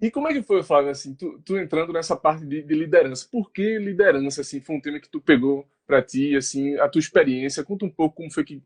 E como é que foi, Flávio, assim, tu entrando nessa parte de liderança? Por que liderança, assim, foi um tema que tu pegou para ti, assim, a tua experiência? Conta um pouco como foi que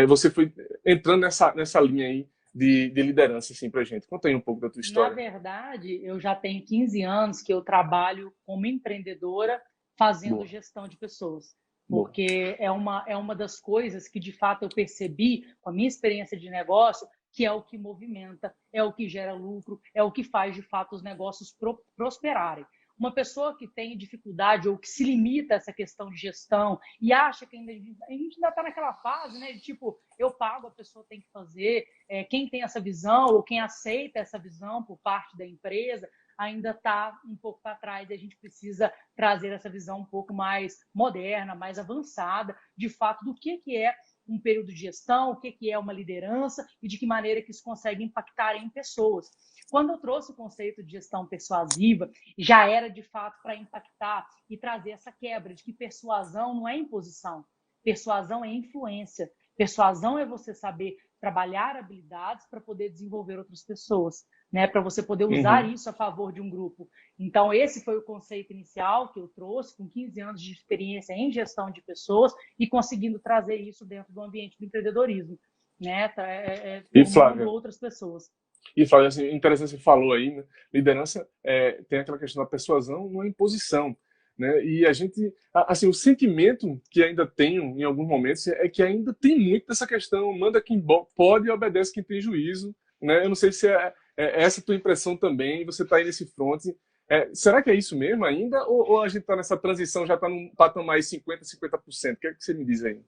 você foi entrando nessa linha aí de liderança, assim, pra gente. Conta aí um pouco da tua Na história. verdade, eu já tenho 15 anos que eu trabalho como empreendedora fazendo Boa, gestão de pessoas, boa. porque é uma das coisas que, de fato, eu percebi com a minha experiência de negócio, que é o que movimenta, é o que gera lucro, é o que faz, de fato, os negócios prosperarem. Uma pessoa que tem dificuldade ou que se limita a essa questão de gestão e acha que a gente ainda está naquela fase, né, de tipo, eu pago, a pessoa tem que fazer, quem tem essa visão ou quem aceita essa visão por parte da empresa ainda está um pouco para trás e a gente precisa trazer essa visão um pouco mais moderna, mais avançada, de fato, do que é um período de gestão, o que é uma liderança e de que maneira que isso consegue impactar em pessoas. Quando eu trouxe o conceito de gestão persuasiva, já era de fato para impactar e trazer essa quebra de que persuasão não é imposição, persuasão é influência. Persuasão é você saber trabalhar habilidades para poder desenvolver outras pessoas, né? Para você poder usar Uhum. isso a favor de um grupo. Então, esse foi o conceito inicial que eu trouxe, com 15 anos de experiência em gestão de pessoas e conseguindo trazer isso dentro do ambiente do empreendedorismo, né? E Formando Flávia, outras pessoas. assim, interessante que você falou aí, né? Liderança tem aquela questão da persuasão, não é imposição, né? E a gente, assim, o sentimento que ainda tenho em alguns momentos é que ainda tem muito dessa questão, manda quem pode e obedece quem tem juízo, né? Eu não sei se é essa a tua impressão também, você está aí nesse front. Será que é isso mesmo ainda? Ou a gente está nessa transição, já está num patamar aí 50%? O que é que você me diz aí?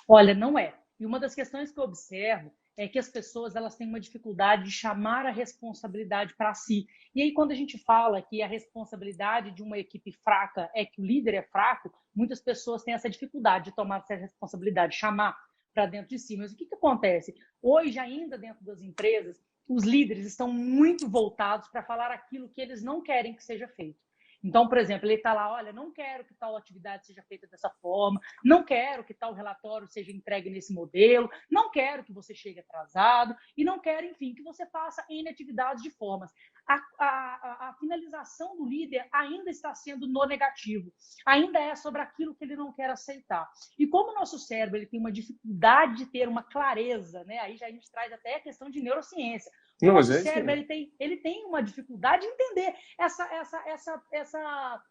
Olha, não é. E uma das questões que eu observo é que as pessoas elas têm uma dificuldade de chamar a responsabilidade para si. E aí, quando a gente fala que a responsabilidade de uma equipe fraca é que o líder é fraco, muitas pessoas têm essa dificuldade de tomar essa responsabilidade, chamar para dentro de si. Mas o que acontece? Hoje, ainda dentro das empresas, os líderes estão muito voltados para falar aquilo que eles não querem que seja feito. Então, por exemplo, ele está lá, olha, não quero que tal atividade seja feita dessa forma, não quero que tal relatório seja entregue nesse modelo, não quero que você chegue atrasado e não quero, enfim, que você faça N atividades de formas. A finalização do líder ainda está sendo no negativo, ainda é sobre aquilo que ele não quer aceitar. E como o nosso cérebro ele tem uma dificuldade de ter uma clareza, né? Aí já a gente traz até a questão de neurociência. O Não, mas nosso é isso cérebro mesmo. ele tem uma dificuldade de entender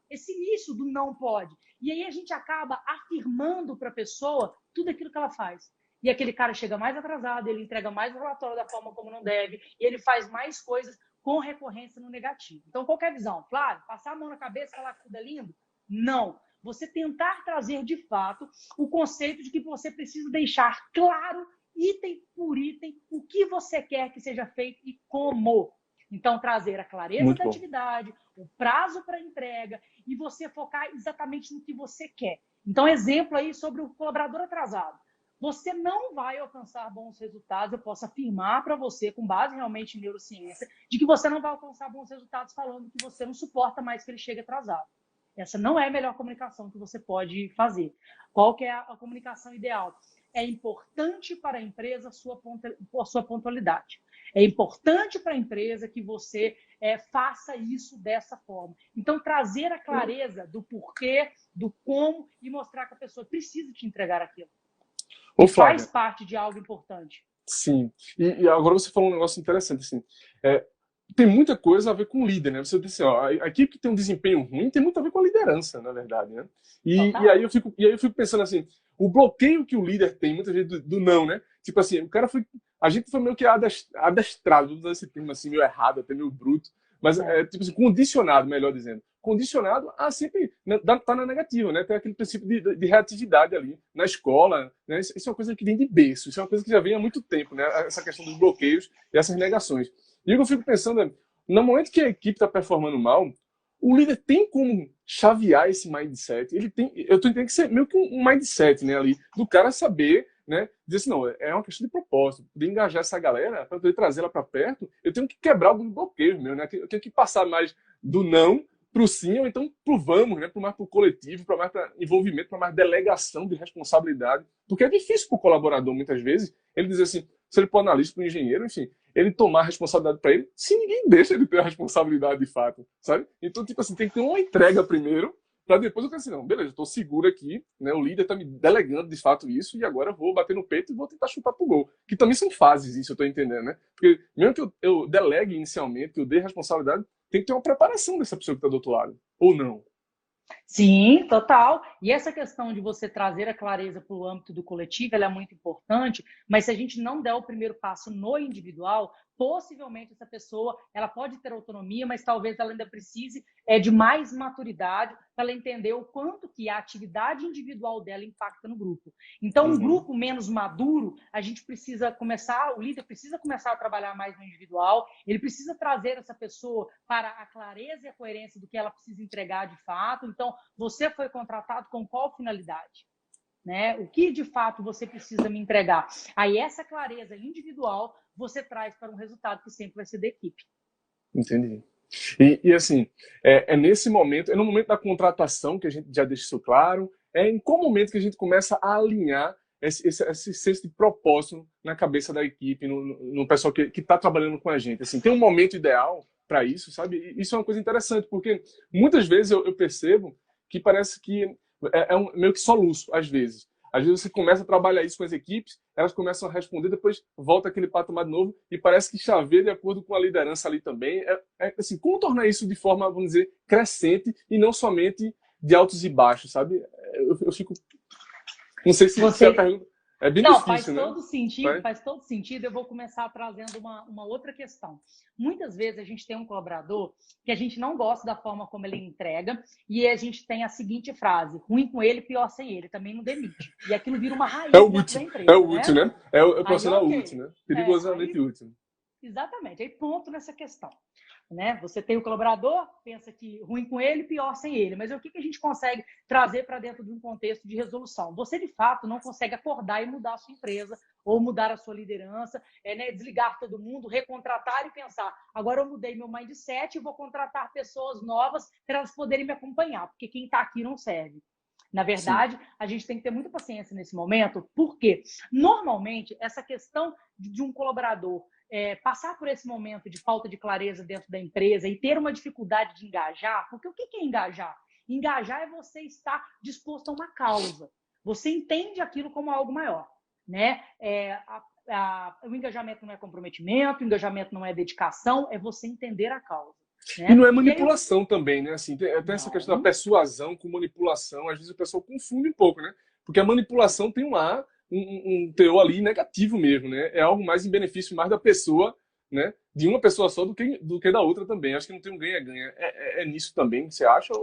esse início do não pode. E aí a gente acaba afirmando para a pessoa tudo aquilo que ela faz. E aquele cara chega mais atrasado, ele entrega mais o relatório da forma como não deve, e ele faz mais coisas com recorrência no negativo. Então, qual é a visão? Claro, passar a mão na cabeça e falar que tudo é lindo? Não. Você tentar trazer de fato o conceito de que você precisa deixar claro, item por item, o que você quer que seja feito e como. Então, trazer a clareza Muito da bom. atividade, o prazo para entrega e você focar exatamente no que você quer. Então, exemplo aí sobre o colaborador atrasado. Você não vai alcançar bons resultados, eu posso afirmar para você, com base realmente em neurociência, de que você não vai alcançar bons resultados falando que você não suporta mais que ele chegue atrasado. Essa não é a melhor comunicação que você pode fazer. Qual que é a comunicação ideal? É importante para a empresa a sua pontualidade. É importante para a empresa que você faça isso dessa forma. Então, trazer a clareza do porquê, do como e mostrar que a pessoa precisa te entregar aquilo. Ô, Que faz Flávia, parte de algo importante. sim. E agora você falou um negócio interessante, assim. É, tem muita coisa a ver com o líder, né? Você disse, ó, a equipe que tem um desempenho ruim tem muito a ver com a liderança, na verdade, né? E aí Total. eu fico pensando assim, o bloqueio que o líder tem, muitas vezes, do não, né? Tipo assim, o cara foi. A gente foi meio que adestrado, vamos usar esse termo assim, meio errado, até meio bruto, mas tipo assim, condicionado, melhor dizendo. Condicionado a sempre né, tá na negativa, né? Tem aquele princípio de reatividade ali na escola, né? Isso é uma coisa que vem de berço, isso é uma coisa que já vem há muito tempo, né? Essa questão dos bloqueios e essas negações. E o que eu fico pensando é, no momento que a equipe está performando mal, o líder tem como chavear esse mindset. Ele tem, eu tô entendendo que ser meio que um mindset, né, ali, do cara saber, né, dizer assim, não, é uma questão de propósito, de engajar essa galera para poder trazê-la para perto. Eu tenho que quebrar alguns bloqueios, meu, né? Eu tenho que passar mais do não para o sim, ou então para o vamos, né? Para mais para o coletivo, para mais para envolvimento, para mais delegação de responsabilidade, porque é difícil para o colaborador muitas vezes ele dizer assim, se ele for analista, para o engenheiro, enfim, ele tomar a responsabilidade para ele, se ninguém deixa ele ter a responsabilidade de fato, sabe? Então, tipo assim, tem que ter uma entrega primeiro, para depois eu pensar assim, não, beleza, eu tô seguro aqui, né? O líder tá me delegando de fato isso, e agora eu vou bater no peito e vou tentar chutar pro gol. Que também são fases, isso eu tô entendendo, né? Porque mesmo que eu delegue inicialmente, que eu dê responsabilidade, tem que ter uma preparação dessa pessoa que tá do outro lado. Ou não. Sim, total. E essa questão de você trazer a clareza para o âmbito do coletivo, ela é muito importante, mas se a gente não der o primeiro passo no individual, possivelmente essa pessoa, ela pode ter autonomia, mas talvez ela ainda precise de mais maturidade para ela entender o quanto que a atividade individual dela impacta no grupo. Então, um grupo menos maduro, a gente precisa começar, o líder precisa começar a trabalhar mais no individual, ele precisa trazer essa pessoa para a clareza e a coerência do que ela precisa entregar de fato. Então, você foi contratado com qual finalidade? Né? O que de fato você precisa me entregar? Aí essa clareza individual você traz para um resultado que sempre vai ser da equipe. Entendi. E assim, nesse momento, é no momento da contratação que a gente já deixa isso claro, em qual momento que a gente começa a alinhar esse senso de propósito na cabeça da equipe, no pessoal que está trabalhando com a gente. Assim, tem um momento ideal para isso, sabe? E isso é uma coisa interessante, porque muitas vezes eu percebo que parece que meio que soluço, às vezes. Às vezes você começa a trabalhar isso com as equipes, elas começam a responder, depois volta aquele patamar de novo e parece que chaveia de acordo com a liderança ali também. Assim, como tornar isso de forma, vamos dizer, crescente e não somente de altos e baixos, sabe? Eu fico... Não sei se a pergunta... É bem Não, difícil, né? Faz todo sentido. Eu vou começar trazendo uma outra questão. Muitas vezes a gente tem um colaborador que a gente não gosta da forma como ele entrega e a gente tem a seguinte frase: ruim com ele, pior sem ele, também não demite. E aquilo vira uma raiz dentro da empresa. É o útil, né? É o profissional okay. útil, né? Perigosamente útil. Exatamente. Aí ponto nessa questão. Né? Você tem o colaborador, pensa que ruim com ele, pior sem ele. Mas o que a gente consegue trazer para dentro de um contexto de resolução? Você, de fato, não consegue acordar e mudar a sua empresa ou mudar a sua liderança, né? Desligar todo mundo, recontratar e pensar, agora eu mudei meu mindset e vou contratar pessoas novas para elas poderem me acompanhar, porque quem está aqui não serve. Na verdade, a gente tem que ter muita paciência nesse momento, porque normalmente essa questão de um colaborador passar por esse momento de falta de clareza dentro da empresa e ter uma dificuldade de engajar, porque o que é engajar? Engajar é você estar disposto a uma causa. Você entende aquilo como algo maior, né? O engajamento não é comprometimento, o engajamento não é dedicação, é você entender a causa. Né? E não é manipulação também, né? Assim, tem essa questão da persuasão com manipulação. Às vezes o pessoal confunde um pouco, né? Porque a manipulação tem um teor ali negativo mesmo, né? É algo mais em benefício mais da pessoa, né? De uma pessoa só do que da outra também. Acho que não tem um ganha-ganha. É nisso também, você acha?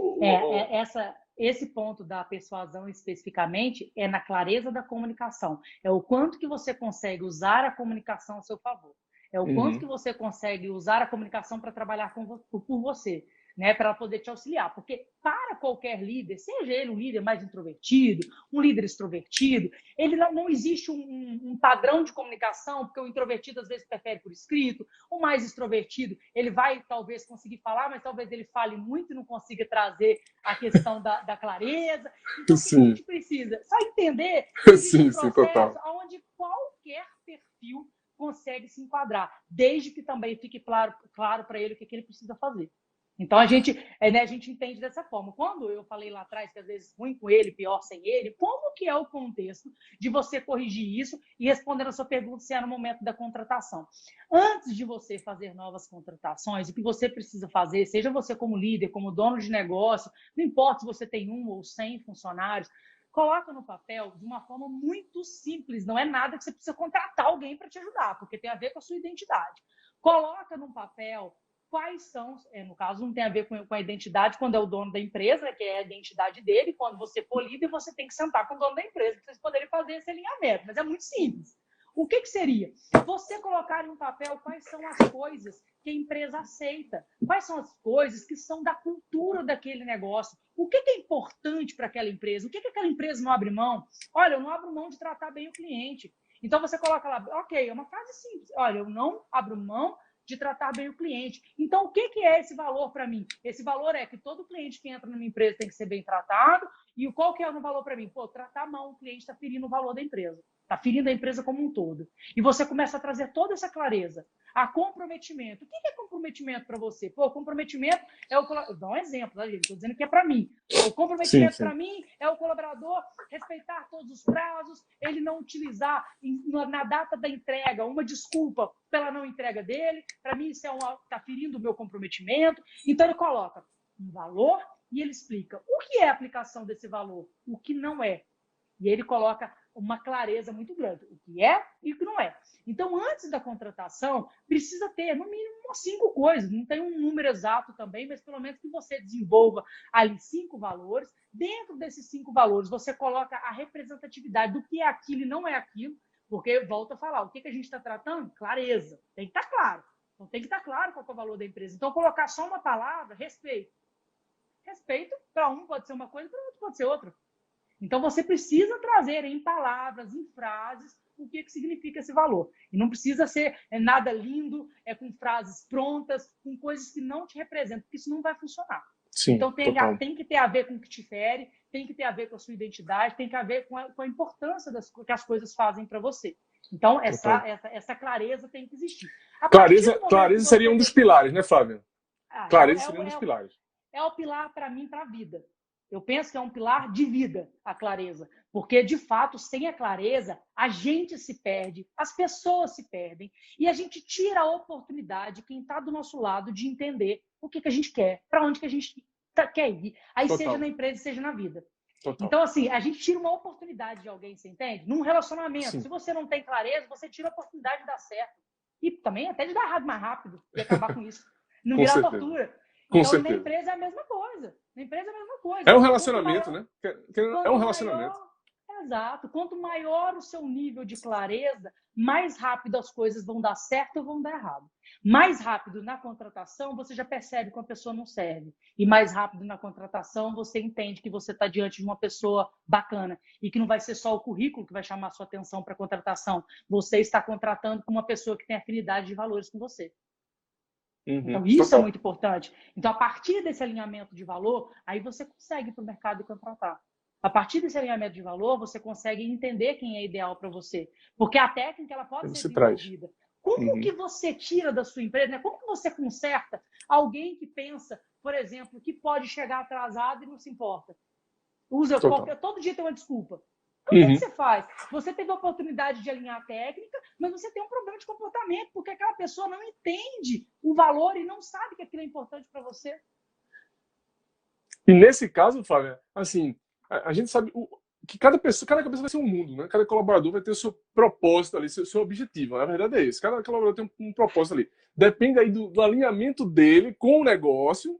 Esse ponto da persuasão especificamente é na clareza da comunicação. É o quanto que você consegue usar a comunicação a seu favor. É o quanto que você consegue usar a comunicação para trabalhar por você, né? Para ela poder te auxiliar. Porque para qualquer líder, seja ele um líder mais introvertido, um líder extrovertido, ele não existe um padrão de comunicação, porque o introvertido às vezes prefere por escrito, o mais extrovertido, ele vai talvez conseguir falar, mas talvez ele fale muito e não consiga trazer a questão da clareza. Então, o que a gente precisa? Só entender que existe um processo onde qualquer perfil consegue se enquadrar, desde que também fique claro para ele o que ele precisa fazer. Então, a gente entende dessa forma. Quando eu falei lá atrás que às vezes ruim com ele, pior sem ele, como que é o contexto de você corrigir isso e responder a sua pergunta se é no momento da contratação? Antes de você fazer novas contratações, o que você precisa fazer, seja você como líder, como dono de negócio, não importa se você tem 1 ou 100 funcionários, coloca no papel de uma forma muito simples. Não é nada que você precisa contratar alguém para te ajudar, porque tem a ver com a sua identidade. Coloca no papel quais são, no caso, não tem a ver com a identidade quando é o dono da empresa, que é a identidade dele. Quando você for líder, você tem que sentar com o dono da empresa para vocês poderem fazer esse alinhamento. Mas é muito simples. O que seria? Você colocar no papel quais são as coisas que a empresa aceita, quais são as coisas que são da cultura daquele negócio, o que é importante para aquela empresa, o que aquela empresa não abre mão. Olha, eu não abro mão de tratar bem o cliente. Então, você coloca lá, ok, é uma frase simples. Olha, eu não abro mão de tratar bem o cliente. Então, o que é esse valor para mim? Esse valor é que todo cliente que entra numa empresa tem que ser bem tratado. E qual que é o valor para mim? Pô, tratar mal o cliente está ferindo o valor da empresa. Está ferindo a empresa como um todo. E você começa a trazer toda essa clareza. A comprometimento. O que é comprometimento para você? Pô, comprometimento é o... Vou dar um exemplo, tá, gente? Estou dizendo que é para mim. O comprometimento para mim é o colaborador respeitar todos os prazos, ele não utilizar na data da entrega uma desculpa pela não entrega dele. Para mim, isso está ferindo o meu comprometimento. Então, ele coloca um valor e ele explica o que é a aplicação desse valor, o que não é. E ele coloca uma clareza muito grande, o que é e o que não é. Então, antes da contratação, precisa ter, no mínimo, 5 coisas. Não tem um número exato também, mas pelo menos que você desenvolva ali 5 valores. Dentro desses 5 valores, você coloca a representatividade do que é aquilo e não é aquilo, porque, volto a falar, o que a gente está tratando? Clareza. Tem que estar claro. Então, tem que estar claro qual é o valor da empresa. Então, colocar só uma palavra, respeito. Respeito, para um pode ser uma coisa, para outro pode ser outra. Então, você precisa trazer em palavras, em frases, o que significa esse valor. E não precisa ser nada lindo, com frases prontas, com coisas que não te representam, porque isso não vai funcionar. Sim, então, tem que ter a ver com o que te fere, tem que ter a ver com a sua identidade, tem que a ver com a importância que as coisas fazem para você. Então, essa clareza tem que existir. Clareza seria um dos pilares, né, Flávia? Clareza seria um dos pilares. É o pilar, para mim, para a vida. Eu penso que é um pilar de vida, a clareza. Porque, de fato, sem a clareza, a gente se perde, as pessoas se perdem, e a gente tira a oportunidade, quem está do nosso lado, de entender o que a gente quer, para onde que a gente quer ir, aí seja na empresa, seja na vida. Total. Então, assim, a gente tira uma oportunidade de alguém, você entende? Num relacionamento, Sim. Se você não tem clareza, você tira a oportunidade de dar certo. E também até de dar errado mais rápido, e acabar com isso. Não virar tortura. Então, na empresa é a mesma coisa. Na empresa é a mesma coisa. É um relacionamento, né? É um relacionamento. Exato. Quanto maior o seu nível de clareza, mais rápido as coisas vão dar certo ou vão dar errado. Mais rápido na contratação, você já percebe que uma pessoa não serve. E mais rápido na contratação, você entende que você está diante de uma pessoa bacana. E que não vai ser só o currículo que vai chamar a sua atenção para a contratação. Você está contratando com uma pessoa que tem afinidade de valores com você. Então, isso é muito importante. Então, a partir desse alinhamento de valor, aí você consegue ir para o mercado e contratar. A partir desse alinhamento de valor, você consegue entender quem é ideal para você. Porque a técnica ela pode ser desenvolvida. Como que você tira da sua empresa, né? Como que você conserta alguém que pensa, por exemplo, que pode chegar atrasado e não se importa? Todo dia tem uma desculpa. Então, o que você faz? Você teve a oportunidade de alinhar a técnica, mas você tem um problema de comportamento, porque aquela pessoa não entende o valor e não sabe que aquilo é importante para você. E nesse caso, Flávia, assim, a gente sabe que cada cabeça vai ser um mundo, né? Cada colaborador vai ter o seu propósito ali, seu objetivo. Na verdade é esse. Cada colaborador tem um propósito ali. Depende aí do alinhamento dele com o negócio,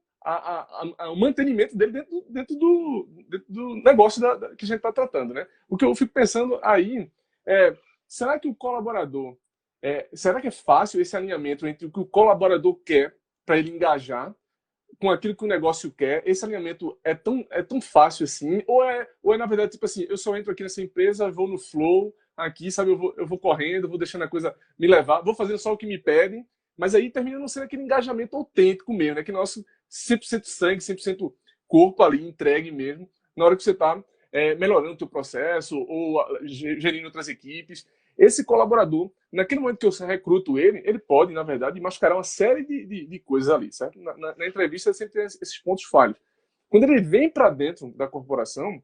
o mantenimento dele dentro do negócio que a gente está tratando, né? O que eu fico pensando aí será que o colaborador, será que é fácil esse alinhamento entre o que o colaborador quer para ele engajar com aquilo que o negócio quer? Esse alinhamento é tão fácil assim? Ou é na verdade, tipo assim, eu só entro aqui nessa empresa, vou no flow, aqui, sabe, eu vou correndo, vou deixando a coisa me levar, vou fazendo só o que me pedem, mas aí termina não sendo aquele engajamento autêntico mesmo, né? Que nosso 100% sangue, 100% corpo ali, entregue mesmo, na hora que você está melhorando o teu processo ou gerindo outras equipes. Esse colaborador, naquele momento que eu recruto ele pode, na verdade, mascarar uma série de coisas ali, certo? Na entrevista sempre tem esses pontos falhos. Quando ele vem para dentro da corporação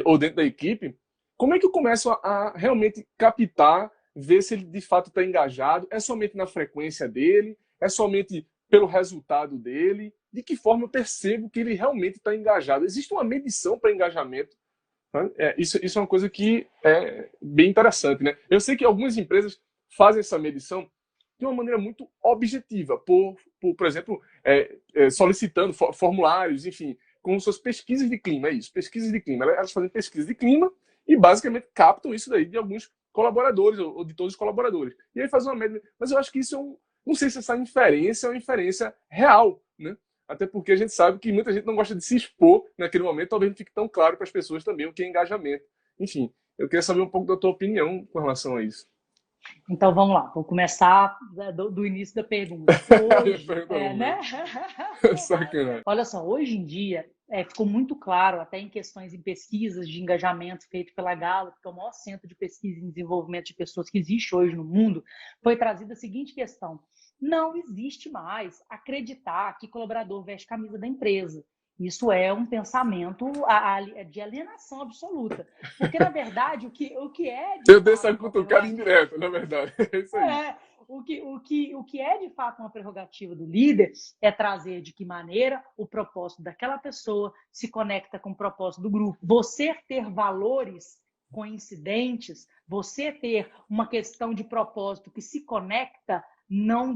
ou dentro da equipe, como é que eu começo a realmente captar, ver se ele de fato está engajado? É somente na frequência dele? É somente pelo resultado dele? De que forma eu percebo que ele realmente está engajado? Existe uma medição para engajamento? Isso é uma coisa que é bem interessante, né? Eu sei que algumas empresas fazem essa medição de uma maneira muito objetiva, por exemplo, solicitando formulários, enfim, com suas pesquisas de clima, pesquisas de clima. Elas fazem pesquisa de clima e basicamente captam isso daí de alguns colaboradores ou de todos os colaboradores. E aí faz uma média. Mas eu acho que isso não sei se essa inferência é uma inferência real, né? Até porque a gente sabe que muita gente não gosta de se expor naquele momento, talvez não fique tão claro para as pessoas também o que é engajamento. Enfim, eu queria saber um pouco da tua opinião com relação a isso. Então vamos lá, vou começar do início da pergunta. Hoje, né? Sacanagem. Olha só, hoje em dia ficou muito claro, até em questões em pesquisas de engajamento feito pela Gallup, que é o maior centro de pesquisa e desenvolvimento de pessoas que existe hoje no mundo, foi trazida a seguinte questão: não existe mais acreditar que colaborador veste camisa da empresa. Isso é um pensamento de alienação absoluta. Porque, na verdade, o que é de Eu dei fato essa uma cutucada prerrogativa... indireta, na verdade. É isso aí. O que é de fato uma prerrogativa do líder é trazer de que maneira o propósito daquela pessoa se conecta com o propósito do grupo. Você ter valores coincidentes, você ter uma questão de propósito que se conecta, não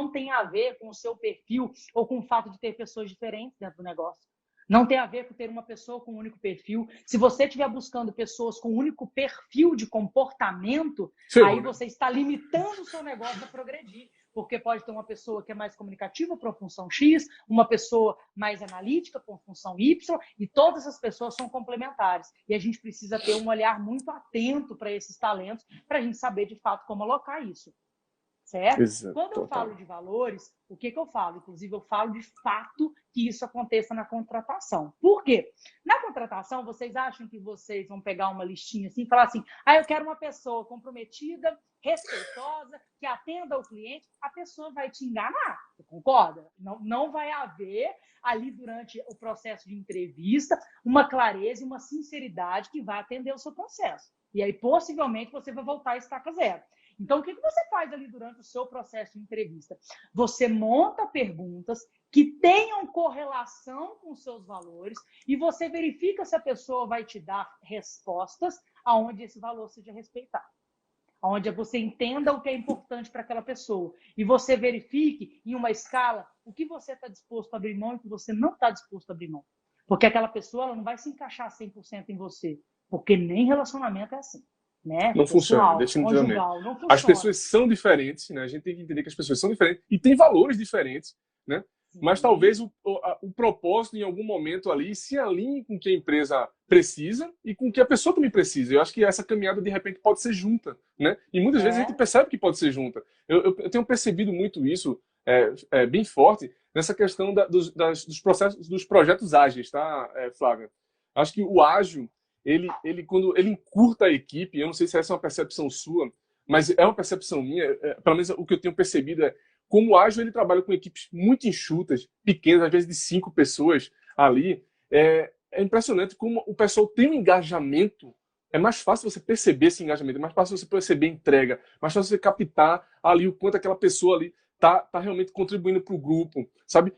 tem a ver com o seu perfil ou com o fato de ter pessoas diferentes dentro do negócio. Não tem a ver com ter uma pessoa com um único perfil. Se você estiver buscando pessoas com um único perfil de comportamento, aí você está limitando o seu negócio a progredir. Porque pode ter uma pessoa que é mais comunicativa para a função X, uma pessoa mais analítica para a função Y, e todas as pessoas são complementares. E a gente precisa ter um olhar muito atento para esses talentos, para a gente saber de fato como alocar isso. Certo? Exato, quando eu falo de valores, o que eu falo? Inclusive, eu falo de fato que isso aconteça na contratação. Por quê? Na contratação, vocês acham que vocês vão pegar uma listinha assim e falar assim: eu quero uma pessoa comprometida, respeitosa, que atenda ao cliente. A pessoa vai te enganar, você concorda? Não vai haver ali durante o processo de entrevista uma clareza e uma sinceridade que vai atender o seu processo. E aí, possivelmente, você vai voltar a estaca zero. Então, o que você faz ali durante o seu processo de entrevista? Você monta perguntas que tenham correlação com os seus valores e você verifica se a pessoa vai te dar respostas aonde esse valor seja respeitado. Onde você entenda o que é importante para aquela pessoa. E você verifique, em uma escala, o que você está disposto a abrir mão e o que você não está disposto a abrir mão. Porque aquela pessoa ela não vai se encaixar 100% em você. Porque nem relacionamento é assim. Né? Não funciona, Pessoal, definitivamente. conjugal, não funciona. As pessoas são diferentes, né? A gente tem que entender que as pessoas são diferentes e têm valores diferentes, né? Sim. Mas talvez o propósito, em algum momento ali, se alinhe com o que a empresa precisa e com o que a pessoa também precisa. Eu acho que essa caminhada, de repente, pode ser junta, né? E muitas vezes a gente percebe que pode ser junta. Eu tenho percebido muito isso bem forte nessa questão dos processos, dos projetos ágeis, tá, Flávia? Acho que o ágil, quando ele encurta a equipe, eu não sei se essa é uma percepção sua, mas é uma percepção minha, pelo menos o que eu tenho percebido é como o ágil ele trabalha com equipes muito enxutas, pequenas, às vezes de 5 pessoas ali. É impressionante como o pessoal tem um engajamento. É mais fácil você perceber esse engajamento, é mais fácil você perceber a entrega, mais fácil você captar ali o quanto aquela pessoa ali tá realmente contribuindo para o grupo, sabe?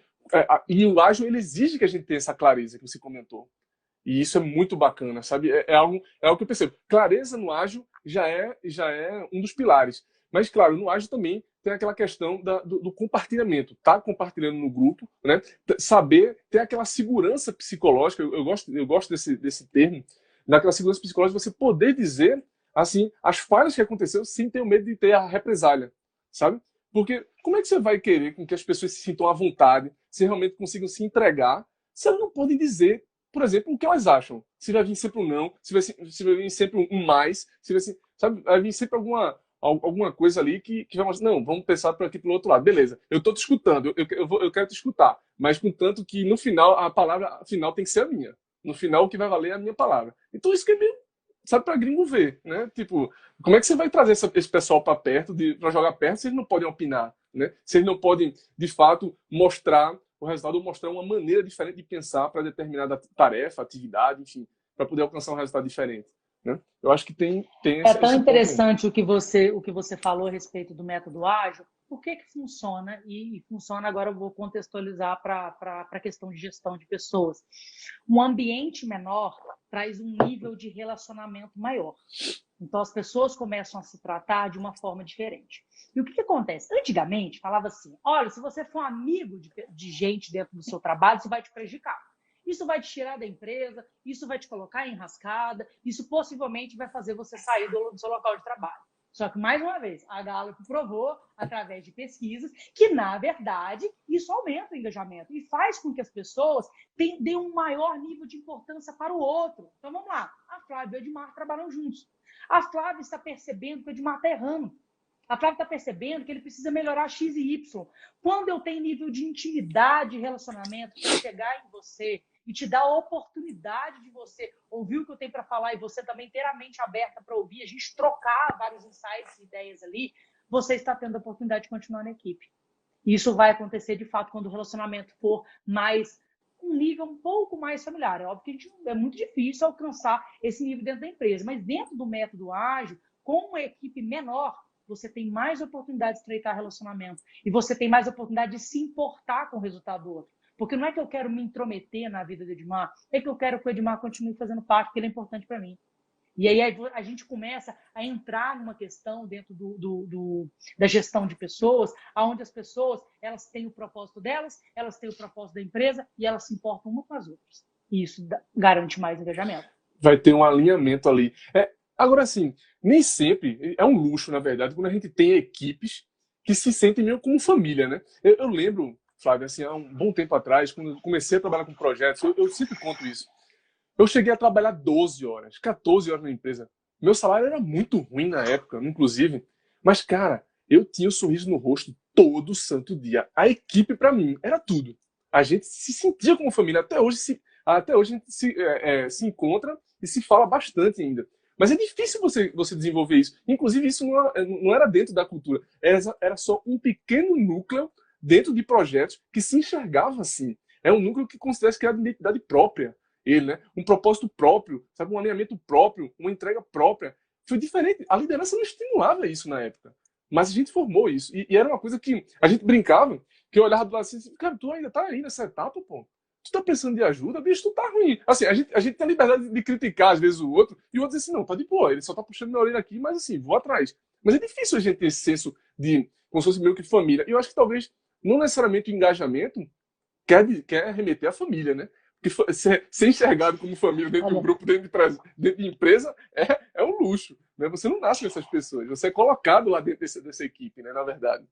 E o ágil ele exige que a gente tenha essa clareza que você comentou. E isso é muito bacana, sabe? É algo que eu percebo. Clareza no ágil já é um dos pilares. Mas, claro, no ágil também tem aquela questão do compartilhamento. Tá compartilhando no grupo, né? Saber ter aquela segurança psicológica. Eu gosto desse termo. Daquela segurança psicológica, você poder dizer assim as falhas que aconteceu sem ter o medo de ter a represália, sabe? Porque como é que você vai querer com que as pessoas se sintam à vontade, se realmente consigam se entregar, se elas não podem dizer, por exemplo, o que elas acham? Se vai vir sempre um não, se vai vir sempre um mais, se vai, sabe, vai vir sempre alguma coisa ali que vai mostrar, não, vamos pensar por aqui pelo outro lado. Beleza, eu estou te escutando, eu quero te escutar, mas contanto que no final, a palavra final tem que ser a minha. No final, o que vai valer é a minha palavra. Então isso que é meio, sabe, para gringo ver, né? Tipo, como é que você vai trazer esse pessoal para perto, para jogar perto, se eles não podem opinar, né? Se eles não podem, de fato, mostrar o resultado ou mostrar uma maneira diferente de pensar para determinada tarefa, atividade, enfim, para poder alcançar um resultado diferente, né? Eu acho que tem esse tão interessante o que você falou a respeito do método ágil. Por que funciona? E funciona, agora eu vou contextualizar para a questão de gestão de pessoas. Um ambiente menor traz um nível de relacionamento maior. Então, as pessoas começam a se tratar de uma forma diferente. E o que acontece? Antigamente, falava assim, olha, se você for amigo de gente dentro do seu trabalho, isso vai te prejudicar. Isso vai te tirar da empresa, isso vai te colocar em enrascada, isso possivelmente vai fazer você sair do seu local de trabalho. Só que, mais uma vez, a Gallup provou, através de pesquisas, que, na verdade, isso aumenta o engajamento e faz com que as pessoas dêem um maior nível de importância para o outro. Então, vamos lá. A Flávia e o Edmar trabalham juntos. A Flávia está percebendo que o Edmar está errando. A Flávia está percebendo que ele precisa melhorar X e Y. Quando eu tenho nível de intimidade e relacionamento para chegar em você e te dar a oportunidade de você ouvir o que eu tenho para falar e você também ter a mente aberta para ouvir, a gente trocar vários insights e ideias ali, você está tendo a oportunidade de continuar na equipe. Isso vai acontecer, de fato, quando o relacionamento for mais um nível um pouco mais familiar. É óbvio que é muito difícil alcançar esse nível dentro da empresa, mas dentro do método ágil, com uma equipe menor, você tem mais oportunidade de estreitar relacionamento e você tem mais oportunidade de se importar com o resultado do outro. Porque não é que eu quero me intrometer na vida do Edmar, é que eu quero que o Edmar continue fazendo parte, porque ele é importante para mim. E aí a gente começa a entrar numa questão dentro da gestão de pessoas, onde as pessoas elas têm o propósito delas, elas têm o propósito da empresa e elas se importam umas com as outras. E isso garante mais engajamento. Vai ter um alinhamento ali. Agora, assim, nem sempre, é um luxo, na verdade, quando a gente tem equipes que se sentem meio como família, né? Eu lembro, Flávio, assim, há um bom tempo atrás, quando eu comecei a trabalhar com projetos, eu sempre conto isso. Eu cheguei a trabalhar 12 horas, 14 horas na empresa. Meu salário era muito ruim na época, inclusive. Mas, cara, eu tinha um sorriso no rosto todo santo dia. A equipe, para mim, era tudo. A gente se sentia como família. Até hoje a gente se encontra e se fala bastante ainda. Mas é difícil você desenvolver isso. Inclusive, isso não era dentro da cultura. Era só um pequeno núcleo dentro de projetos que se enxergava assim. É um núcleo que considera que era de identidade própria. Ele, né? Um propósito próprio, sabe? Um alinhamento próprio, uma entrega própria. Foi diferente. A liderança não estimulava isso na época. Mas a gente formou isso. E era uma coisa que a gente brincava, que eu olhava do lado assim, cara, tu ainda tá aí nessa etapa, pô. Tu tá precisando de ajuda, bicho, tu tá ruim. Assim, a gente tem a liberdade de criticar às vezes o outro, e o outro diz assim, não, tá de boa, ele só tá puxando minha orelha aqui, mas assim, vou atrás. Mas é difícil a gente ter esse senso de, como se fosse meio que família. E eu acho que talvez, não necessariamente o engajamento quer remeter à família, né? Porque ser enxergado como família dentro de um grupo, dentro de empresa, é um luxo. Né? Você não nasce com essas pessoas, você é colocado lá dentro dessa equipe, né? Na verdade.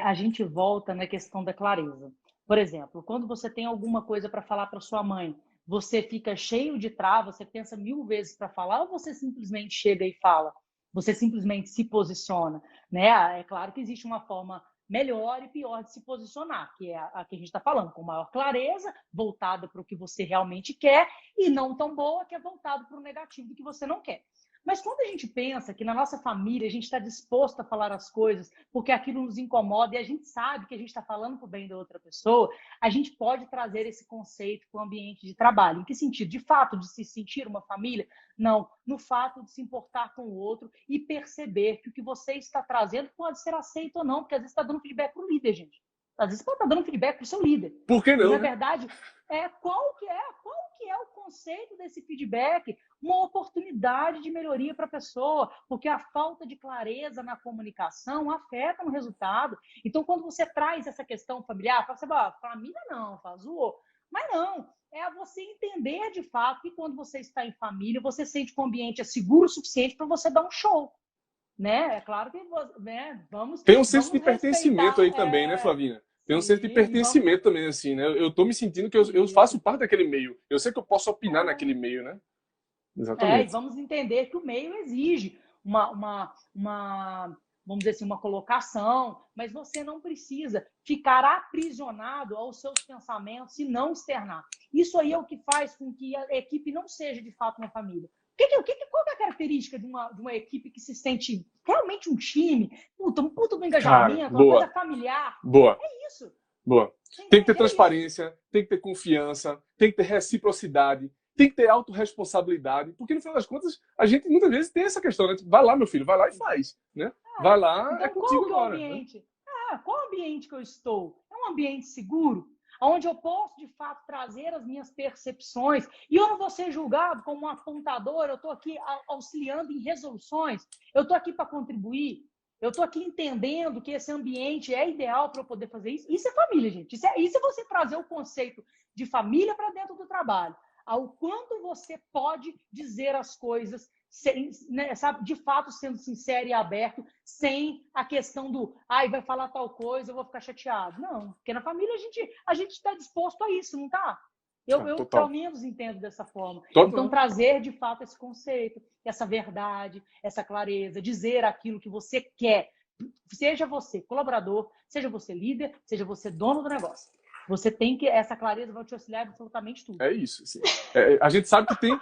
A gente volta na questão da clareza. Por exemplo, quando você tem alguma coisa para falar para sua mãe, você fica cheio de trava, você pensa 1000 vezes para falar, ou você simplesmente chega e fala? Você simplesmente se posiciona, né? É claro que existe uma forma melhor e pior de se posicionar, que é a que a gente está falando, com maior clareza, voltada para o que você realmente quer, e não tão boa, que é voltado para o negativo do que você não quer. Mas quando a gente pensa que na nossa família a gente está disposto a falar as coisas porque aquilo nos incomoda e a gente sabe que a gente está falando para o bem da outra pessoa, a gente pode trazer esse conceito para o ambiente de trabalho. Em que sentido? De fato, de se sentir uma família? Não. No fato de se importar com o outro e perceber que o que você está trazendo pode ser aceito ou não, porque às vezes está dando feedback para o líder, gente. Às vezes pode estar dando feedback para o seu líder. Por que E, não, na né? verdade, qual que é o conceito desse feedback? Uma oportunidade de melhoria para a pessoa, porque a falta de clareza na comunicação afeta no resultado. Então, quando você traz essa questão familiar, você fala, família não, zoou. Mas não, é você entender de fato que quando você está em família, você sente que o ambiente é seguro o suficiente para você dar um show. Né? É claro que vamos Tem um senso de pertencimento respeitar. aí também, né, Flavinha? Tem um senso de Sim, vamos. pertencimento também, assim, né? Eu tô me sentindo que eu faço Isso. parte daquele meio. Eu sei que eu posso opinar naquele meio, né? E Exatamente. vamos entender que o meio exige vamos dizer assim, uma colocação, mas você não precisa ficar aprisionado aos seus pensamentos e não externar. Isso aí é o que faz com que a equipe não seja de fato uma família. Qual é a característica de uma equipe que se sente realmente um time, um puta do Cara, engajamento, uma coisa boa, familiar? boa, É isso. boa. Você Tem que ter entende? É isso. transparência, tem que ter confiança, tem que ter reciprocidade, tem que ter autorresponsabilidade, porque no final das contas, a gente muitas vezes tem essa questão, né? Vai lá, meu filho, vai lá e faz, né? Vai lá, é Então, contigo qual que é o agora, né? ambiente? Qual ambiente que eu estou? É um ambiente seguro? Onde eu posso, de fato, trazer as minhas percepções e eu não vou ser julgado como um apontador, eu estou aqui auxiliando em resoluções, eu estou aqui para contribuir, eu estou aqui entendendo que esse ambiente é ideal para eu poder fazer isso. Isso é família, gente. Isso é você trazer o conceito de família para dentro do trabalho. Ao quanto você pode dizer as coisas né, sabe, de fato sendo sincero e aberto, sem a questão do, vai falar tal coisa, eu vou ficar chateado. Não, porque na família a gente está disposto a isso, não está? Eu pelo menos entendo dessa forma. Total. Então, trazer de fato esse conceito, essa verdade, essa clareza, dizer aquilo que você quer, seja você colaborador, seja você líder, seja você dono do negócio. Você tem que, essa clareza vai te auxiliar em absolutamente tudo. É isso. Assim. A gente sabe que tem,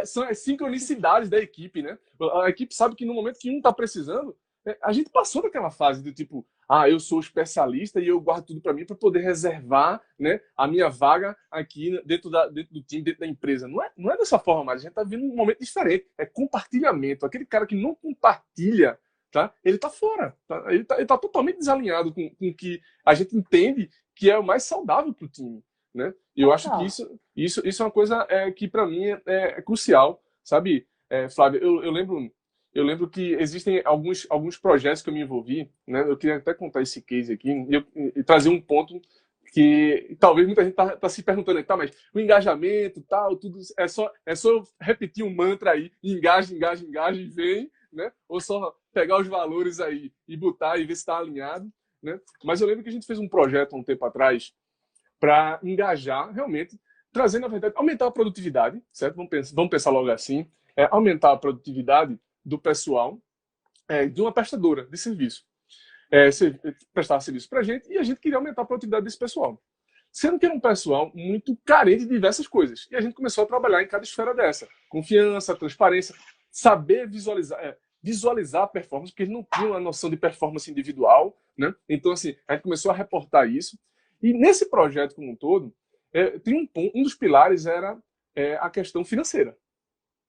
são as sincronicidades da equipe, né? A equipe sabe que no momento que um está precisando, a gente passou daquela fase do tipo, eu sou especialista e eu guardo tudo para mim para poder reservar, né, a minha vaga aqui dentro do time, dentro da empresa. Não é dessa forma mais. A gente está vivendo um momento diferente. É compartilhamento. Aquele cara que não compartilha, tá? Ele está fora. Tá? Ele tá totalmente desalinhado com o que a gente entende que é o mais saudável para o time, né? E eu acho que isso é uma coisa que para mim é crucial, sabe, Flávio? Eu lembro que existem alguns projetos que eu me envolvi, né? Eu queria até contar esse case aqui e trazer um ponto que talvez muita gente tá se perguntando, tá, mas o engajamento, tal, tudo é só repetir um mantra aí, engaje e vem, né? Ou só pegar os valores aí e botar e ver se está alinhado, né? Mas eu lembro que a gente fez um projeto um tempo atrás para engajar realmente, trazer, na verdade, aumentar a produtividade, certo? Vamos pensar logo assim, aumentar a produtividade do pessoal de uma prestadora de serviço. Prestar serviço para a gente e a gente queria aumentar a produtividade desse pessoal. Sendo que era um pessoal muito carente de diversas coisas. E a gente começou a trabalhar em cada esfera dessa. Confiança, transparência, saber visualizar a performance, porque eles não tinham a noção de performance individual, né? Então, assim, a gente começou a reportar isso. E nesse projeto como um todo, tem um dos pilares era a questão financeira,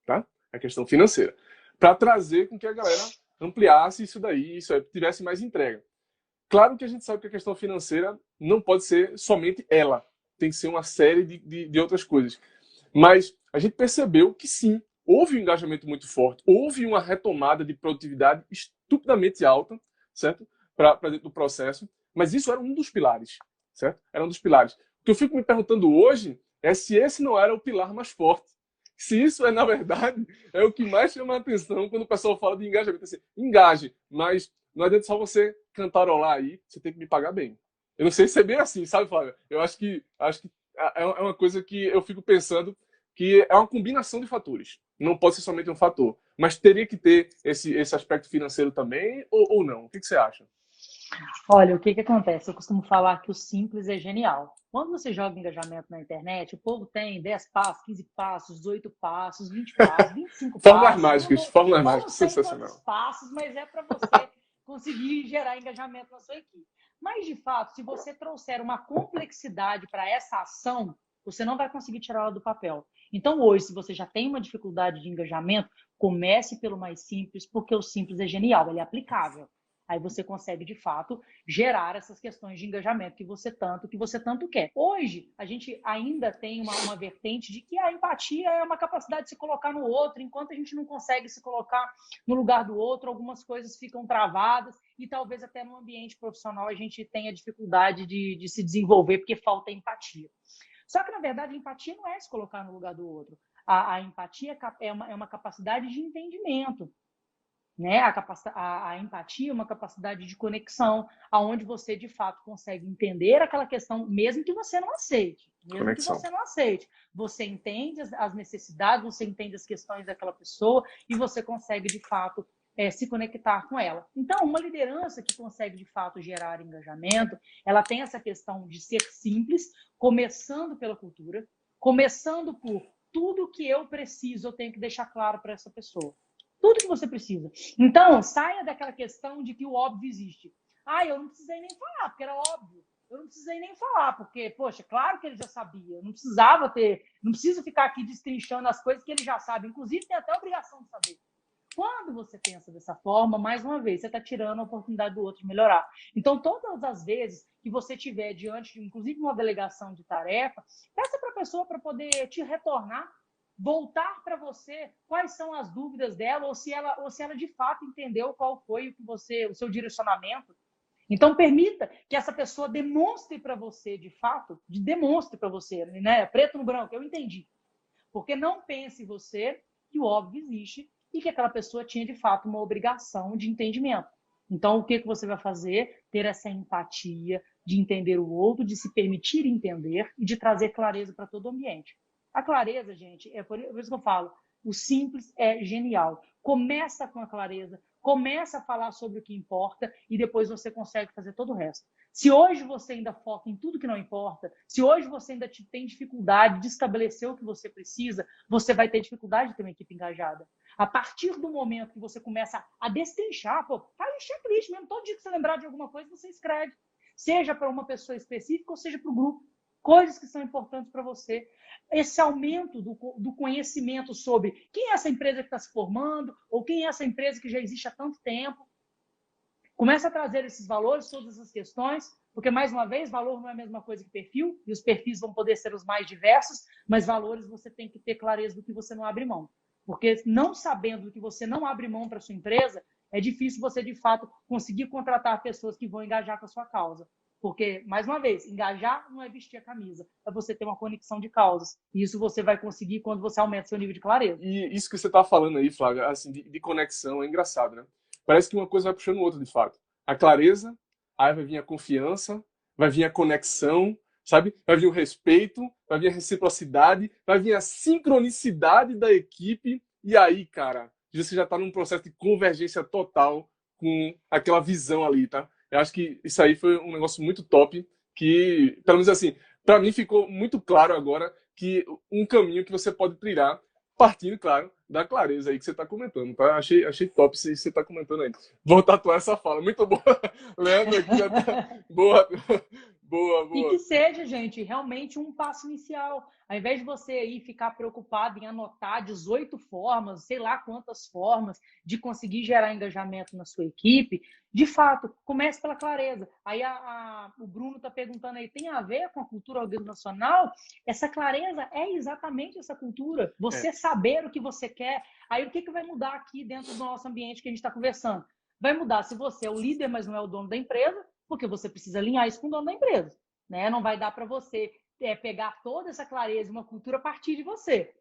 tá? A questão financeira. Para trazer com que a galera ampliasse isso daí, tivesse mais entrega. Claro que a gente sabe que a questão financeira não pode ser somente ela. Tem que ser uma série de outras coisas. Mas a gente percebeu que sim, houve um engajamento muito forte, houve uma retomada de produtividade estupidamente alta, certo? Para dentro do processo. Mas isso era um dos pilares, certo? Era um dos pilares. O que eu fico me perguntando hoje é se esse não era o pilar mais forte. Se isso na verdade, é o que mais chama a atenção quando o pessoal fala de engajamento. Assim, engaje, mas não adianta só você cantarolar aí, você tem que me pagar bem. Eu não sei se é bem assim, sabe, Flávio? Eu acho que é uma coisa que eu fico pensando que é uma combinação de fatores. Não pode ser somente um fator. Mas teria que ter esse aspecto financeiro também ou não? O que você acha? Olha, o que acontece? Eu costumo falar que o simples é genial. Quando você joga engajamento na internet, o povo tem 10 passos, 15 passos, 18 passos, 20 passos, 25 Fórmulas passos. mágicas, fórmulas mágicas, Não sei sensacional. quantos passos, mas é para você conseguir gerar engajamento na sua equipe. Mas, de fato, se você trouxer uma complexidade para essa ação, você não vai conseguir tirá-la do papel. Então, hoje, se você já tem uma dificuldade de engajamento, comece pelo mais simples, porque o simples é genial, ele é aplicável. Aí você consegue, de fato, gerar essas questões de engajamento que você tanto quer. Hoje, a gente ainda tem uma vertente de que a empatia é uma capacidade de se colocar no outro. Enquanto a gente não consegue se colocar no lugar do outro, algumas coisas ficam travadas e talvez até no ambiente profissional a gente tenha dificuldade de se desenvolver porque falta empatia. Só que, na verdade, a empatia não é se colocar no lugar do outro. A empatia é uma capacidade de entendimento. Né? A empatia é uma capacidade de conexão, aonde você, de fato, consegue entender aquela questão, mesmo que você não aceite. Você entende as necessidades, você entende as questões daquela pessoa e você consegue, de fato, se conectar com ela. Então, uma liderança que consegue, de fato, gerar engajamento, ela tem essa questão de ser simples, começando pela cultura, começando por tudo que eu preciso, eu tenho que deixar claro para essa pessoa. Tudo que você precisa. Então, saia daquela questão de que o óbvio existe. Eu não precisei nem falar, porque era óbvio. Eu não precisei nem falar, porque, poxa, claro que ele já sabia. Eu não preciso ficar aqui destrinchando as coisas que ele já sabe. Inclusive, tem até a obrigação de saber. Quando você pensa dessa forma, mais uma vez, você está tirando a oportunidade do outro de melhorar. Então, todas as vezes que você tiver diante de, inclusive, uma delegação de tarefa, peça para a pessoa para poder te retornar, voltar para você quais são as dúvidas dela ou se ela de fato entendeu qual foi o seu direcionamento. Então, permita que essa pessoa demonstre para você, de fato, demonstre para você, né? Preto no branco, eu entendi. Porque não pense você que o óbvio existe e que aquela pessoa tinha, de fato, uma obrigação de entendimento. Então, o que você vai fazer? Ter essa empatia de entender o outro, de se permitir entender e de trazer clareza para todo o ambiente. A clareza, gente, é por isso que eu falo, o simples é genial. Começa com a clareza, começa a falar sobre o que importa e depois você consegue fazer todo o resto. Se hoje você ainda foca em tudo que não importa, se hoje você ainda tem dificuldade de estabelecer o que você precisa, você vai ter dificuldade de ter uma equipe engajada. A partir do momento que você começa a destrinchar, faz um checklist mesmo, todo dia que você lembrar de alguma coisa, você escreve. Seja para uma pessoa específica ou seja para o grupo. Coisas que são importantes para você. Esse aumento do conhecimento sobre quem é essa empresa que está se formando ou quem é essa empresa que já existe há tanto tempo. Começa a trazer esses valores, todas essas questões, porque, mais uma vez, valor não é a mesma coisa que perfil, e os perfis vão poder ser os mais diversos, mas valores você tem que ter clareza do que você não abre mão. Porque não sabendo do que você não abre mão para sua empresa, é difícil você, de fato, conseguir contratar pessoas que vão engajar com a sua causa. Porque, mais uma vez, engajar não é vestir a camisa, é você ter uma conexão de causas. E isso você vai conseguir quando você aumenta seu nível de clareza. E isso que você tá falando aí, Flávia, assim, de conexão, é engraçado, né? Parece que uma coisa vai puxando o outro, de fato. A clareza, aí vai vir a confiança, vai vir a conexão, sabe? Vai vir o respeito, vai vir a reciprocidade, vai vir a sincronicidade da equipe, e aí, cara, você já tá num processo de convergência total com aquela visão ali, tá? Eu acho que isso aí foi um negócio muito top, que, pelo menos assim, para mim ficou muito claro agora que um caminho que você pode trilhar, partindo, claro, da clareza aí que você está comentando, tá? Achei top se você está comentando aí. Vou tatuar essa fala, muito boa. Leandro aqui já tá... Boa, boa, E que boa. seja, gente, realmente um passo inicial. Ao invés de você aí ficar preocupado em anotar 18 formas, sei lá quantas formas, de conseguir gerar engajamento na sua equipe, de fato, comece pela clareza. Aí o Bruno está perguntando aí, tem a ver com a cultura organizacional? Essa clareza é exatamente essa cultura. Você saber o que você quer. Aí o que vai mudar aqui dentro do nosso ambiente que a gente está conversando? Vai mudar se você é o líder, mas não é o dono da empresa, porque você precisa alinhar isso com o dono da empresa. Né? Não vai dar para você pegar toda essa clareza e uma cultura a partir de você,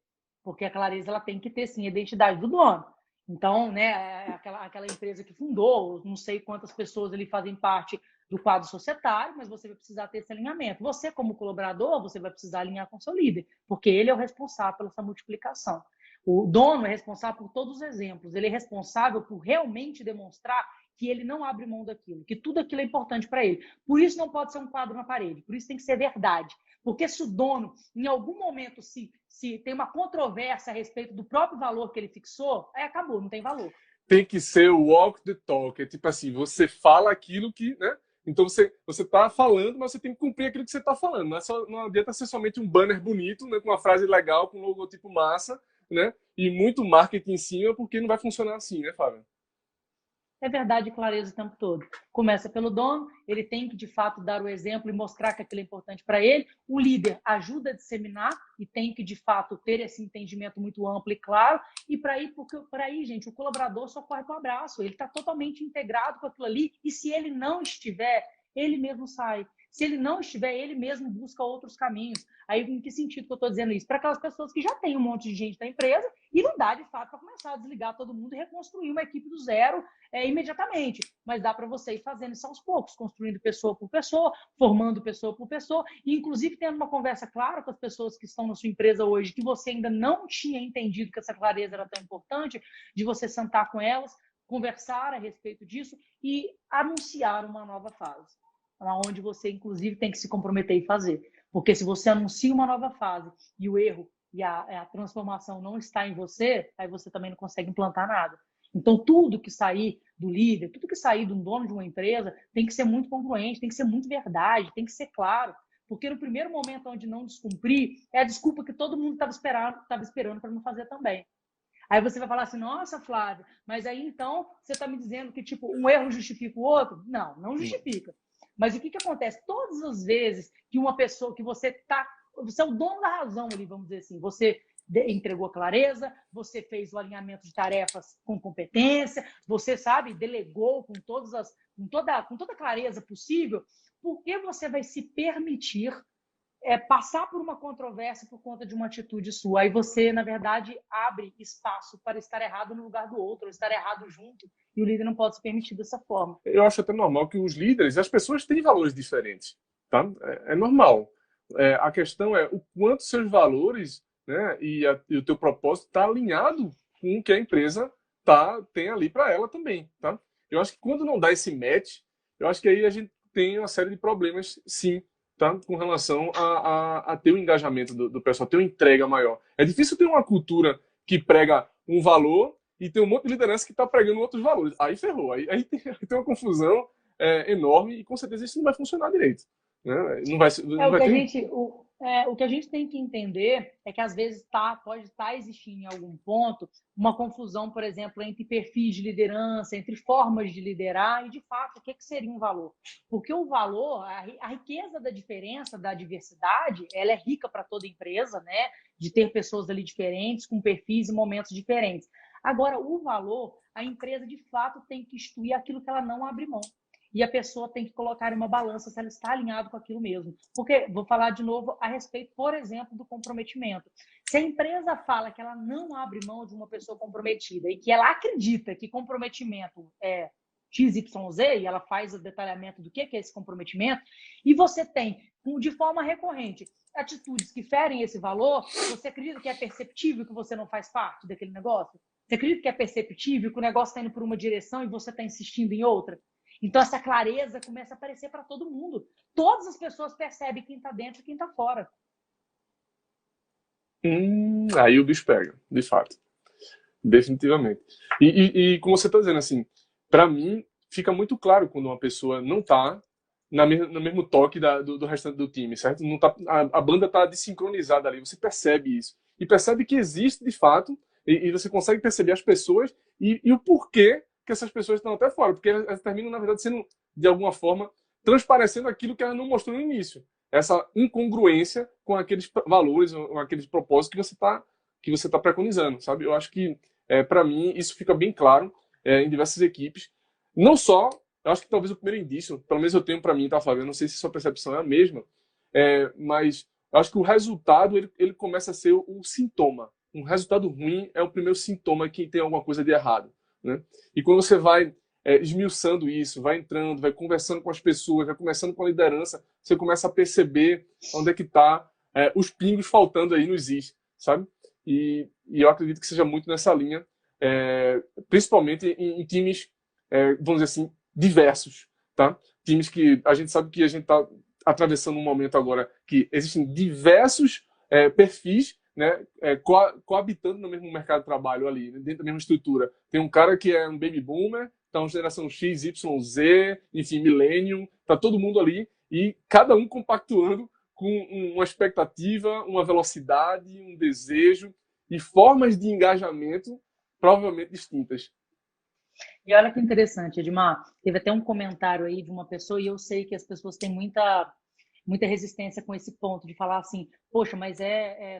porque a clareza ela tem que ter sim a identidade do dono. Então, né, aquela empresa que fundou, não sei quantas pessoas ali fazem parte do quadro societário, mas você vai precisar ter esse alinhamento. Você, como colaborador, você vai precisar alinhar com seu líder, porque ele é o responsável pela essa multiplicação. O dono é responsável por todos os exemplos, ele é responsável por realmente demonstrar que ele não abre mão daquilo, que tudo aquilo é importante para ele. Por isso não pode ser um quadro na parede, por isso tem que ser verdade. Porque se o dono, em algum momento, se tem uma controvérsia a respeito do próprio valor que ele fixou, aí acabou, não tem valor. Tem que ser o walk the talk, é tipo assim, você fala aquilo que, né? Então você tá falando, mas você tem que cumprir aquilo que você tá falando. Não adianta ser somente um banner bonito, né, com uma frase legal, com um logotipo massa, né? E muito marketing em cima, porque não vai funcionar assim, né, Fábio? É verdade e clareza o tempo todo. Começa pelo dono, ele tem que, de fato, dar o exemplo e mostrar que aquilo é importante para ele. O líder ajuda a disseminar e tem que, de fato, ter esse entendimento muito amplo e claro. E para aí, gente, o colaborador só corre para o abraço. Ele está totalmente integrado com aquilo ali. E se ele não estiver, ele mesmo sai. Se ele não estiver, ele mesmo busca outros caminhos. Aí, em que sentido que eu estou dizendo isso? Para aquelas pessoas que já têm um monte de gente da empresa e não dá, de fato, para começar a desligar todo mundo e reconstruir uma equipe do zero imediatamente. Mas dá para você ir fazendo isso aos poucos, construindo pessoa por pessoa, formando pessoa por pessoa, e inclusive tendo uma conversa clara com as pessoas que estão na sua empresa hoje, que você ainda não tinha entendido que essa clareza era tão importante, de você sentar com elas, conversar a respeito disso e anunciar uma nova fase, onde você, inclusive, tem que se comprometer e fazer. Porque se você anuncia uma nova fase e o erro e a transformação não está em você, aí você também não consegue implantar nada. Então, tudo que sair do líder, tudo que sair do dono de uma empresa tem que ser muito congruente, tem que ser muito verdade, tem que ser claro. Porque no primeiro momento onde não descumprir, é a desculpa que todo mundo estava esperando para não fazer também. Aí você vai falar assim, nossa, Flávia, mas aí então você está me dizendo que tipo um erro justifica o outro? Não, não justifica. Mas o que acontece? Todas as vezes que uma pessoa, que você é o dono da razão ali, vamos dizer assim, você entregou clareza, você fez o alinhamento de tarefas com competência, você, sabe, delegou com toda a clareza possível, porque você vai se permitir passar por uma controvérsia por conta de uma atitude sua. Aí você, na verdade, abre espaço para estar errado no lugar do outro, ou estar errado junto, e o líder não pode se permitir dessa forma. Eu acho até normal que os líderes, as pessoas têm valores diferentes, tá? É normal. A questão é o quanto seus valores, né, e o teu propósito está alinhado com o que a empresa tem ali para ela também, tá? Eu acho que quando não dá esse match, eu acho que aí a gente tem uma série de problemas, sim, tá? Com relação a ter o engajamento do pessoal, ter uma entrega maior. É difícil ter uma cultura que prega um valor e tem um monte de liderança que está pregando outros valores. Aí ferrou. Aí tem uma confusão enorme e com certeza isso não vai funcionar direito. Né? Não O vai que a ter. gente, o que a gente tem que entender é que às vezes pode estar existindo em algum ponto uma confusão, por exemplo, entre perfis de liderança, entre formas de liderar e, de fato, o que seria um valor. Porque o valor, a riqueza da diferença, da diversidade, ela é rica para toda empresa, né? De ter pessoas ali diferentes, com perfis e momentos diferentes. Agora, o valor, a empresa, de fato, tem que instituir aquilo que ela não abre mão. E a pessoa tem que colocar em uma balança se ela está alinhada com aquilo mesmo. Porque, vou falar de novo a respeito, por exemplo, do comprometimento. Se a empresa fala que ela não abre mão de uma pessoa comprometida e que ela acredita que comprometimento é XYZ, e ela faz o detalhamento do que é esse comprometimento, e você tem, de forma recorrente, atitudes que ferem esse valor, você acredita que é perceptível que você não faz parte daquele negócio? Você acredita que é perceptível que o negócio está indo por uma direção e você está insistindo em outra? Então, essa clareza começa a aparecer para todo mundo. Todas as pessoas percebem quem está dentro e quem está fora. Aí o bicho pega, de fato. Definitivamente. E como você está dizendo, assim, para mim, fica muito claro quando uma pessoa não está no mesmo toque do restante do time, certo? Não tá, a banda está desincronizada ali, você percebe isso. E percebe que existe, de fato, e você consegue perceber as pessoas e o porquê que essas pessoas estão até fora. Porque elas terminam, na verdade, sendo, de alguma forma, transparecendo aquilo que elas não mostrou no início. Essa incongruência com aqueles valores, ou aqueles propósitos que você tá preconizando, sabe? Eu acho que, para mim, isso fica bem claro em diversas equipes. Não só, eu acho que talvez o primeiro indício, pelo menos eu tenho para mim, tá, Flávio? Eu não sei se sua percepção é a mesma, mas eu acho que o resultado ele começa a ser o sintoma. Um resultado ruim é o primeiro sintoma que tem alguma coisa de errado, né? E quando você vai esmiuçando isso, vai entrando, vai conversando com as pessoas, vai conversando com a liderança, você começa a perceber onde é que está os pingos faltando aí nos is, sabe? E eu acredito que seja muito nessa linha, principalmente em times, vamos dizer assim, diversos, tá? Times que a gente sabe que a gente está atravessando um momento agora que existem diversos perfis, né, coabitando no mesmo mercado de trabalho ali, dentro da mesma estrutura. Tem um cara que é um baby boomer, tá uma geração X, Y, Z, enfim, millennium, tá todo mundo ali e cada um compactuando com uma expectativa, uma velocidade, um desejo e formas de engajamento provavelmente distintas. E olha que interessante, Edmar, teve até um comentário aí de uma pessoa, e eu sei que as pessoas têm muita resistência com esse ponto de falar assim, poxa, mas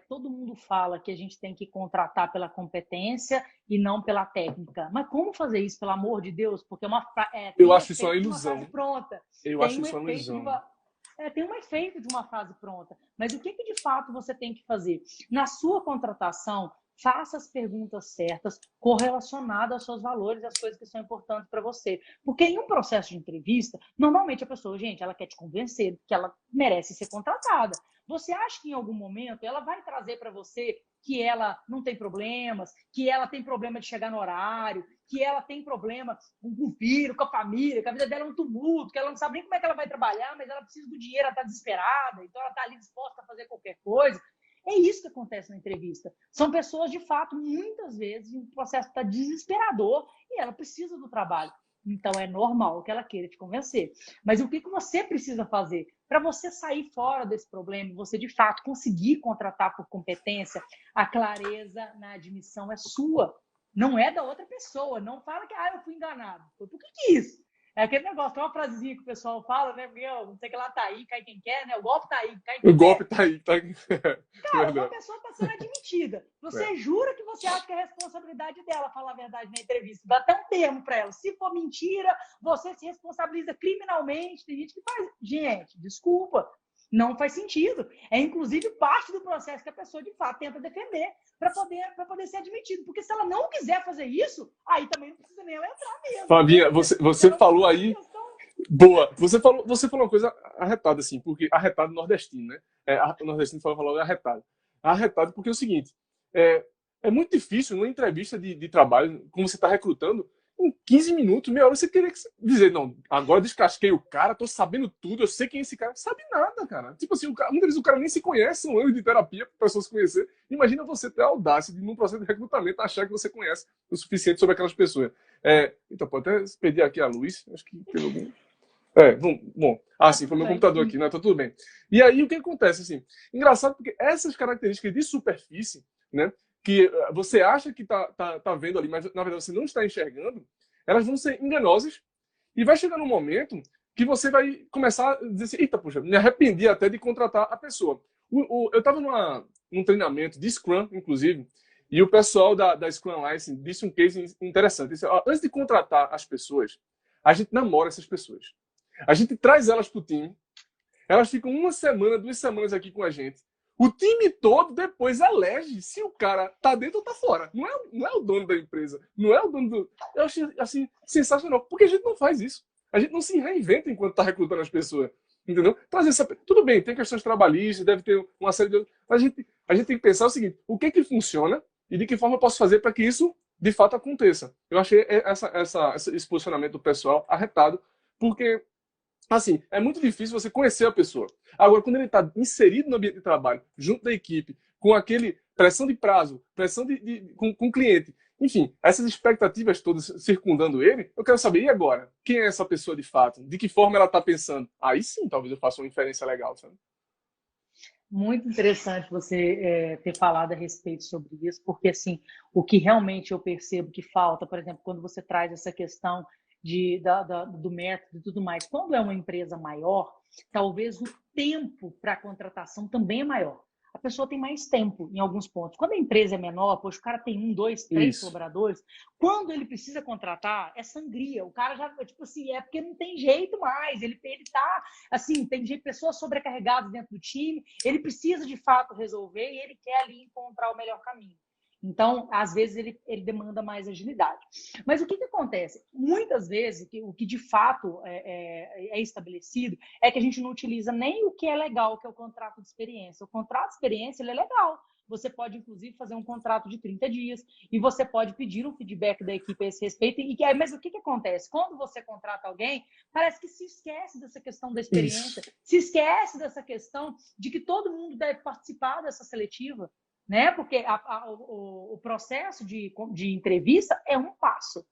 todo mundo fala que a gente tem que contratar pela competência e não pela técnica. Mas como fazer isso, pelo amor de Deus? Porque tem Eu um acho isso uma efeito de uma frase ilusão. pronta. Eu Tem acho um isso uma efeito de ilusão. uma, tem um efeito de uma frase pronta. Mas o que de fato você tem que fazer? Na sua contratação, faça as perguntas certas, correlacionadas aos seus valores e às coisas que são importantes para você. Porque em um processo de entrevista, normalmente a pessoa, gente, ela quer te convencer que ela merece ser contratada. Você acha que em algum momento ela vai trazer para você que ela não tem problemas, que ela tem problema de chegar no horário, que ela tem problema com o filho, com a família, que a vida dela é um tumulto, que ela não sabe nem como é que ela vai trabalhar, mas ela precisa do dinheiro, ela está desesperada, então ela está ali disposta a fazer qualquer coisa. É isso que acontece na entrevista. São pessoas, de fato, muitas vezes, o processo está desesperador e ela precisa do trabalho. Então, é normal que ela queira te convencer. Mas o que você precisa fazer? Para você sair fora desse problema, você, de fato, conseguir contratar por competência, a clareza na admissão é sua, não é da outra pessoa. Não fala que eu fui enganado. Por que isso? É aquele negócio, tem uma frasezinha que o pessoal fala, né? Não sei que lá tá aí, cai quem quer, né? O golpe tá aí, cai quem O golpe quer. tá aí, tá. Cara, uma pessoa está sendo admitida. Você jura que você acha que é responsabilidade dela falar a verdade na entrevista. Dá até um termo para ela. Se for mentira, você se responsabiliza criminalmente. Tem gente que faz. Gente, desculpa. Não faz sentido. É, inclusive, parte do processo que a pessoa, de fato, tenta defender para poder ser admitido. Porque se ela não quiser fazer isso, aí também não precisa nem ela entrar mesmo. Fabinha, você falou aí... Boa. Você falou uma coisa arretada, assim, porque arretado nordestino, né? O nordestino falou arretado. Arretado porque é o seguinte, é muito difícil, numa entrevista de trabalho, como você está recrutando, em 15 minutos, meia hora, você queria dizer, não, agora descasquei o cara, tô sabendo tudo, eu sei quem é esse cara. Sabe nada, cara. Tipo assim, muitas vezes o cara nem se conhece, um ano de terapia para pessoas se conhecer. Imagina você ter a audácia de, num processo de recrutamento, achar que você conhece o suficiente sobre aquelas pessoas. Então, pode até pedir aqui a luz, acho que teve algum... bom. Sim, foi meu computador aqui, né? Tá tudo bem. E aí, o que acontece, assim? Engraçado porque essas características de superfície, né? Que você acha que tá vendo ali, mas na verdade você não está enxergando, elas vão ser enganosas e vai chegar num momento que você vai começar a dizer assim, eita, poxa, me arrependi até de contratar a pessoa. Eu estava num treinamento de Scrum, inclusive, e o pessoal da Scrum Alliance disse um case interessante. Disse, antes de contratar as pessoas, a gente namora essas pessoas. A gente traz elas pro time, elas ficam 1 semana, 2 semanas aqui com a gente. O time todo depois elege se o cara tá dentro ou tá fora. Não é o dono da empresa. Não é o dono do... Eu achei, assim, sensacional. Porque a gente não faz isso. A gente não se reinventa enquanto tá recrutando as pessoas. Entendeu? Tudo bem, tem questões trabalhistas, deve ter uma série de outras... Mas a gente tem que pensar o seguinte, o que funciona e de que forma eu posso fazer para que isso, de fato, aconteça. Eu achei esse posicionamento do pessoal arretado, porque... Assim, é muito difícil você conhecer a pessoa. Agora, quando ele está inserido no ambiente de trabalho, junto da equipe, com aquele pressão de prazo, pressão com o cliente, enfim, essas expectativas todas circundando ele, eu quero saber, e agora? Quem é essa pessoa de fato? De que forma ela está pensando? Aí sim, talvez eu faça uma inferência legal, sabe? Muito interessante você ter falado a respeito sobre isso, porque assim, o que realmente eu percebo que falta, por exemplo, quando você traz essa questão do método e tudo mais. Quando é uma empresa maior, talvez o tempo para a contratação também é maior. A pessoa tem mais tempo em alguns pontos. Quando a empresa é menor, poxa, o cara tem 1, 2, 3 colaboradores, quando ele precisa contratar, é sangria. O cara já, tipo assim, é porque não tem jeito mais. Ele tá, assim, tem pessoas sobrecarregadas dentro do time, ele precisa de fato resolver e ele quer ali encontrar o melhor caminho. Então, às vezes, ele demanda mais agilidade. Mas o que acontece? Muitas vezes, o que de fato é estabelecido é que a gente não utiliza nem o que é legal, que é o contrato de experiência. O contrato de experiência ele é legal. Você pode, inclusive, fazer um contrato de 30 dias e você pode pedir um feedback da equipe a esse respeito. Mas o que acontece? Quando você contrata alguém, parece que se esquece dessa questão da experiência, se esquece dessa questão de que todo mundo deve participar dessa seletiva. Né? Porque o processo de entrevista é um passo.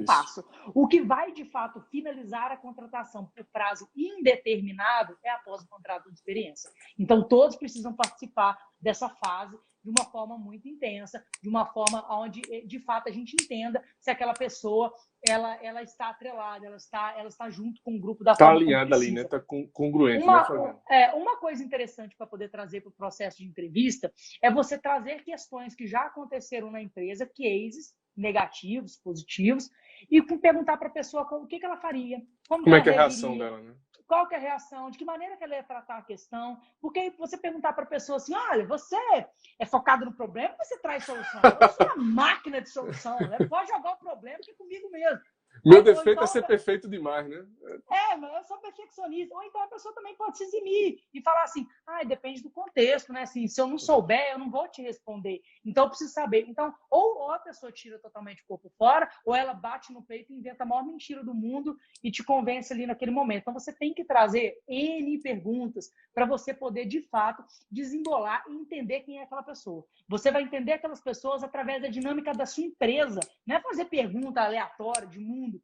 Passo. O que vai, de fato, finalizar a contratação por prazo indeterminado é após o contrato de experiência. Então, todos precisam participar dessa fase de uma forma muito intensa, de uma forma onde, de fato, a gente entenda se aquela pessoa ela está atrelada, ela está junto com o grupo da forma como precisa. Está alinhada ali, né? Está congruente. Uma coisa interessante para poder trazer para o processo de entrevista é você trazer questões que já aconteceram na empresa, cases negativos, positivos, e perguntar para a pessoa o que ela faria. Como é que é a reação dela, né? Qual que é a reação, de que maneira que ela ia tratar a questão, porque você perguntar para a pessoa assim, olha, você é focado no problema ou você traz solução? Eu sou uma máquina de solução, né? Pode jogar o problema que é comigo mesmo. Meu defeito é ser perfeito demais, né? Mas eu sou perfeccionista. Ou então a pessoa também pode se eximir e falar assim, depende do contexto, né? Assim, se eu não souber, eu não vou te responder. Então eu preciso saber. Então, ou a pessoa tira totalmente o corpo fora, ou ela bate no peito e inventa a maior mentira do mundo e te convence ali naquele momento. Então você tem que trazer N perguntas para você poder, de fato, desembolar e entender quem é aquela pessoa. Você vai entender aquelas pessoas através da dinâmica da sua empresa. Não é fazer pergunta aleatória de mundo,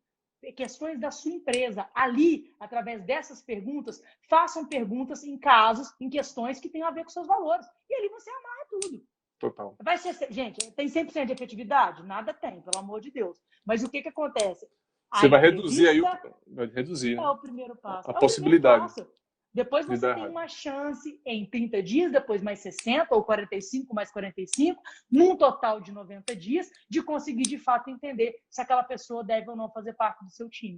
questões da sua empresa. Ali, através dessas perguntas, façam perguntas em casos, em questões que tenham a ver com seus valores. E ali você amarra tudo. Total. Vai ser, gente, tem 100% de efetividade? Nada tem, pelo amor de Deus. Mas o que acontece? Você vai reduzir aí é o primeiro passo. A possibilidade. Depois você tem uma chance em 30 dias, depois mais 60 ou 45 mais 45, num total de 90 dias, de conseguir de fato entender se aquela pessoa deve ou não fazer parte do seu time.